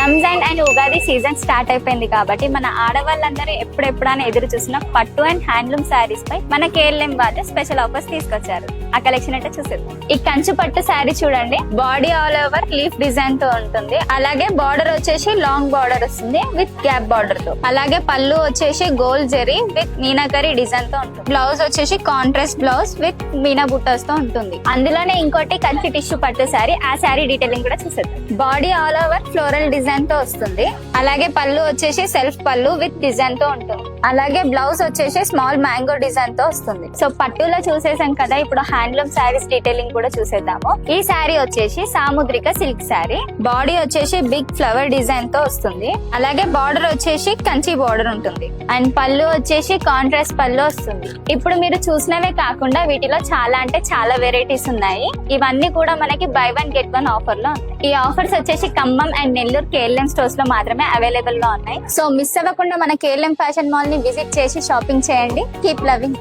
Ramzan and Ugadi season start అయిపోయింది కాబట్టి మన ఆడవాళ్ళందరూ ఎప్పుడెప్పుడైనా ఎదురు చూసిన పట్టు అండ్ హ్యాండ్లూమ్ శారీస్ పై మన కేఎల్ఎం వాళ్ళు స్పెషల్ ఆఫర్స్ తీసుకొచ్చారు. ఆ కలెక్షన్ అంటే చూసేద్దాం. ఈ కంచు పట్టు శారీ చూడండి, body all over leaf design తో ఉంటుంది. అలాగే బార్డర్ వచ్చేసి లాంగ్ బార్డర్ వస్తుంది విత్ గ్యాప్ బార్డర్ తో. అలాగే పళ్ళు వచ్చేసి gold zari with meenakari design తో ఉంటుంది. బ్లౌజ్ వచ్చేసి contrast blouse with meena buttas తో ఉంటుంది. అందులోనే ఇంకోటి కంచి టిష్యూ పట్టు శారీ, ఆ శారీ డీటెయిలింగ్ కూడా చూసేద్దాం. Body all over floral design తో వస్తుంది. అలాగే పళ్ళు వచ్చేసి సెల్ఫ్ పళ్ళు విత్ డిజైన్ తో ఉంటుంది. అలాగే బ్లౌజ్ వచ్చేసి స్మాల్ మ్యాంగో డిజైన్ తో వస్తుంది. సో పట్టులో చూసేసాం కదా, ఇప్పుడు హ్యాండ్లూమ్ శారీస్ డీటెయిలింగ్ కూడా చూసేద్దాము. ఈ శారీ వచ్చేసి సాముద్రిక సిల్క్ శారీ. బాడీ వచ్చేసి బిగ్ ఫ్లవర్ డిజైన్ తో వస్తుంది. అలాగే బార్డర్ వచ్చేసి కంచి బార్డర్ ఉంటుంది. అండ్ పళ్ళు వచ్చేసి కాంట్రాస్ట్ పళ్ళు వస్తుంది. ఇప్పుడు మీరు చూసినవే కాకుండా వీటిలో చాలా అంటే చాలా వెరైటీస్ ఉన్నాయి. ఇవన్నీ కూడా మనకి by one get one offer లో ఉన్నాయి. ఈ ఆఫర్స్ వచ్చేసి Khammam and Nellore KLM stores లో మాత్రమే అవైలబుల్ గా ఉన్నాయి. సో మిస్ అవ్వకుండా మన కేఎల్ఎం ఫ్యాషన్ మాల్ ని విజిట్ చేసి షాపింగ్ చేయండి. Keep loving.